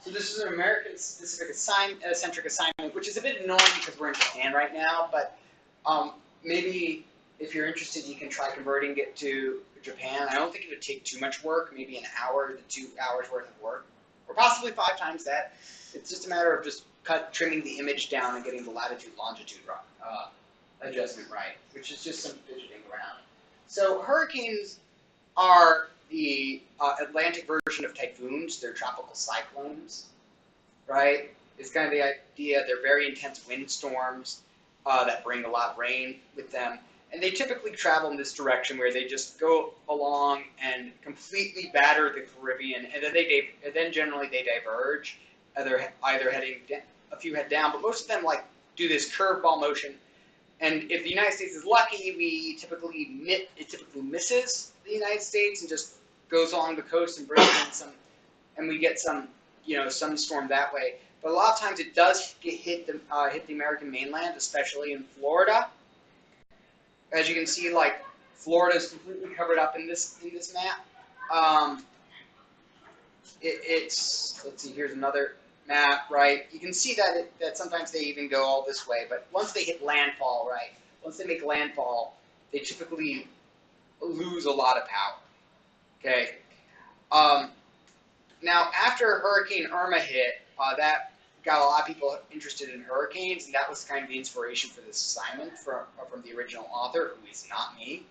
So this is an American-specific centric assignment, which is a bit annoying because we're in Japan right now, but maybe if you're interested, you can try converting it to Japan. I don't think it would take too much work, maybe an hour to 2 hours worth of work, or possibly 5 times that. It's just a matter of just trimming the image down and getting the latitude, longitude adjustment right, which is just some fidgeting around. So hurricanes are the Atlantic version of typhoons. They're tropical cyclones, right? It's kind of the idea. They're very intense windstorms that bring a lot of rain with them. And they typically travel in this direction where they just go along and completely batter the Caribbean, and then generally they diverge, either heading a few head down, but most of them do this curveball motion. And if the United States is lucky, it typically misses the United States and just goes along the coast and brings in some, and we get some, some storm that way. But a lot of times it does hit the American mainland, especially in Florida. As you can see, Florida is completely covered up in this map. Let's see, here's another map, right? You can see that sometimes they even go all this way, but once they hit landfall, right? Once they make landfall, they typically lose a lot of power. Okay. Now, after Hurricane Irma hit, that got a lot of people interested in hurricanes, and that was kind of the inspiration for this assignment from the original author, who is not me.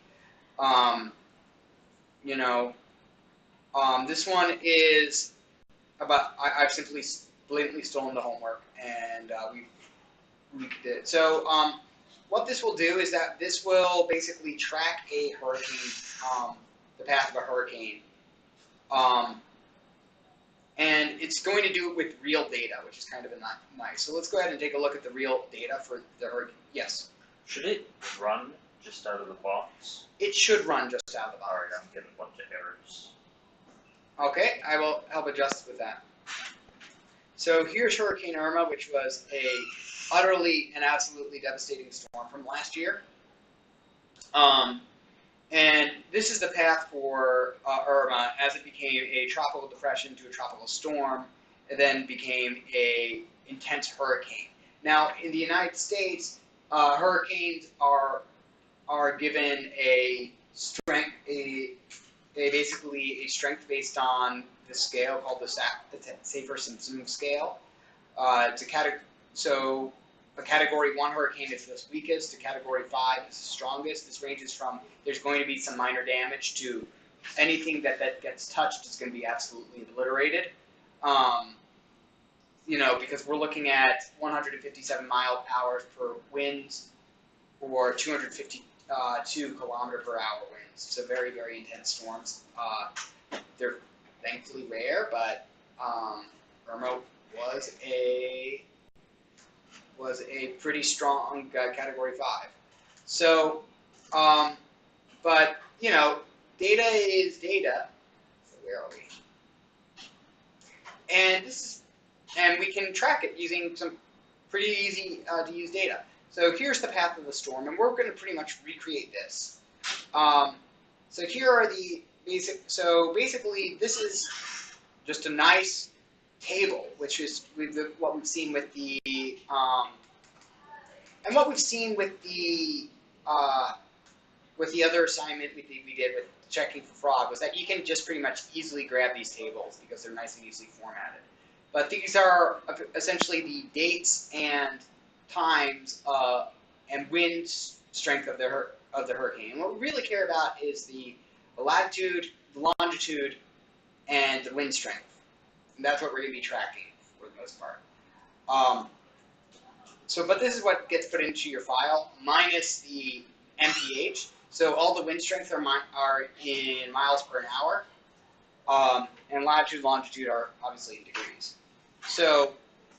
This one is about, I've simply blatantly stolen the homework, and we did it. So what this will do is that this will basically track a hurricane, the path of a hurricane, and it's going to do it with real data, which is kind of nice. So let's go ahead and take a look at the real data for the hurricane. Yes? Should it run just out of the box? It should run just out of the box. Alright, I'm getting a bunch of errors. Okay, I will help adjust with that. So here's Hurricane Irma, which was a utterly and absolutely devastating storm from last year. And this is the path for Irma as it became a tropical depression to a tropical storm, and then became a intense hurricane. Now, in the United States, hurricanes are given a strength, basically a strength based on the scale called the Saffir-Simpson scale. So a Category 1 hurricane is the weakest, a Category 5 is the strongest. This ranges from, there's going to be some minor damage, to anything that gets touched is going to be absolutely obliterated. Because we're looking at 157 mile/hour per winds, or 252 km/h winds. So very, very intense storms. They're thankfully rare, but Irma was a pretty strong Category 5. So, but data is data. So where are we? And we can track it using some pretty easy to use data. So here's the path of the storm, and we're going to pretty much recreate this. So here are the basic. So basically, this is just a nice table, which is what we've seen with the and what we've seen with the other assignment we did with checking for fraud, was that you can just pretty much easily grab these tables because they're nice and easily formatted. But these are essentially the dates and times and wind strength of the hurricane. And what we really care about is the latitude, the longitude, and the wind strength. And that's what we're going to be tracking for the most part. But this is what gets put into your file, minus the MPH. So all the wind strengths are in miles per hour, and latitude and longitude are obviously in degrees. So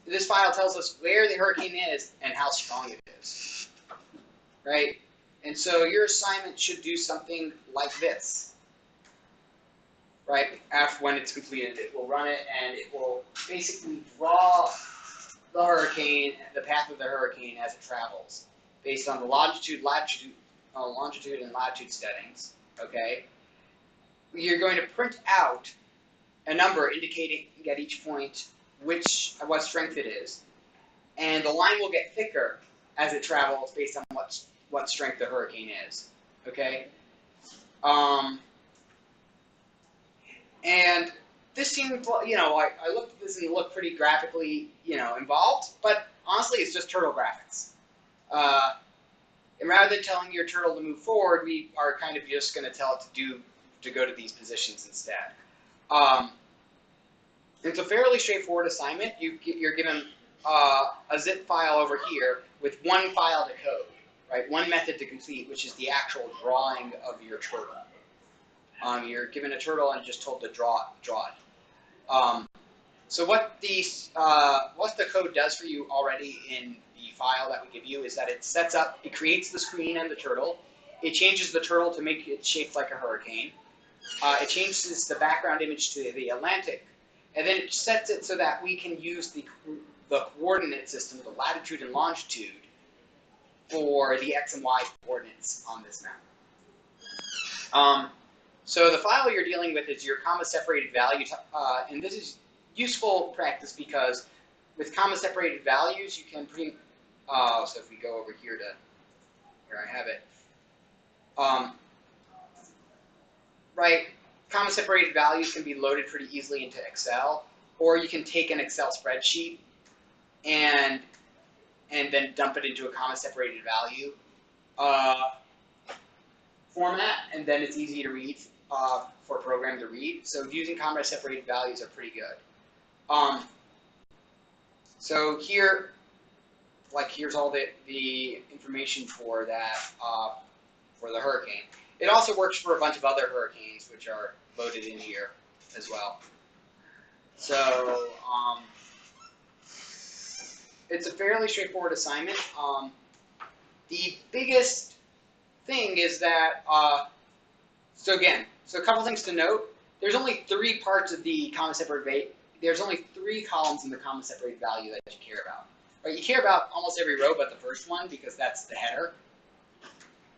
this file tells us where the hurricane is and how strong it is, right? And so your assignment should do something like this, right? When it's completed, it will run it, and it will basically draw the hurricane, the path of the hurricane as it travels, based on the longitude and latitude settings. Okay, you're going to print out a number indicating at each point what strength it is, and the line will get thicker as it travels based on what strength the hurricane is. Okay, and this seemed, I looked at this and it looked pretty graphically, involved, but honestly, it's just turtle graphics. And rather than telling your turtle to move forward, we are kind of just going to tell it to go to these positions instead. It's a fairly straightforward assignment. You're given a zip file over here with one file to code, right? One method to complete, which is the actual drawing of your turtle. You're given a turtle and just told to draw it. So what the code does for you already in the file that we give you is that it creates the screen and the turtle. It changes the turtle to make it shaped like a hurricane. It changes the background image to the Atlantic. And then it sets it so that we can use the coordinate system, the latitude and longitude, for the X and Y coordinates on this map. So the file you're dealing with is your comma-separated value, and this is useful practice because with comma-separated values, you can so if we go over here to where I have it, right, comma-separated values can be loaded pretty easily into Excel, or you can take an Excel spreadsheet and then dump it into a comma-separated value format, and then it's easy to read for a program to read. So using comma-separated values are pretty good. So here, here's all the information for that for the hurricane. It also works for a bunch of other hurricanes, which are loaded in here as well. So it's a fairly straightforward assignment. The biggest thing is that, so a couple things to note. There's only 3 parts of the comma-separated. There's only 3 columns in the comma-separated value that you care about. Right? You care about almost every row but the first one because that's the header.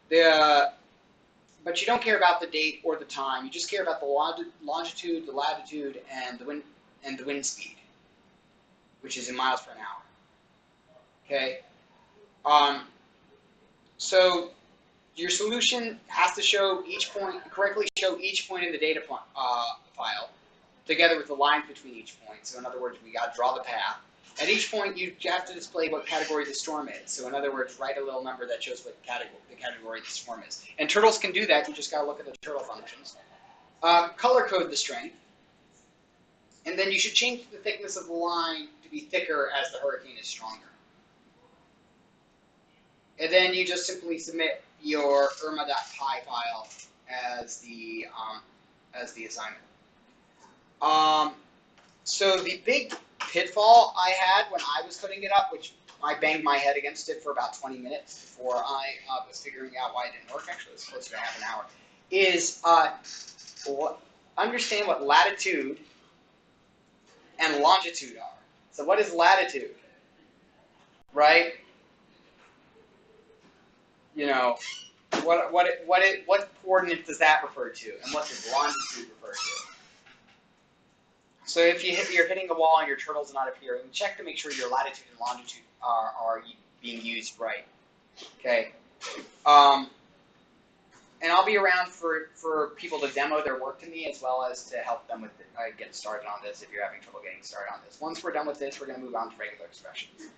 But you don't care about the date or the time. You just care about the longitude, the latitude, and the wind speed, which is in miles per hour. Okay. So your solution has to correctly show each point in the data file, together with the lines between each point. So in other words, we got to draw the path. At each point, you have to display what category the storm is. So in other words, write a little number that shows what the category the storm is. And turtles can do that. You just got to look at the turtle functions. Color code the strength. And then you should change the thickness of the line to be thicker as the hurricane is stronger. And then you just simply submit your irma.py file as the assignment. So the big pitfall I had when I was putting it up, which I banged my head against it for about 20 minutes before I was figuring out why it didn't work, actually it's closer to half an hour, is understand what latitude and longitude are. So what is latitude? Right? What coordinate does that refer to? And what does longitude refer to? So if you're hitting a wall and your turtle's not appearing, check to make sure your latitude and longitude are being used right. Okay. And I'll be around for people to demo their work to me as well as to help them with get started on this if you're having trouble getting started on this. Once we're done with this, we're going to move on to regular expressions.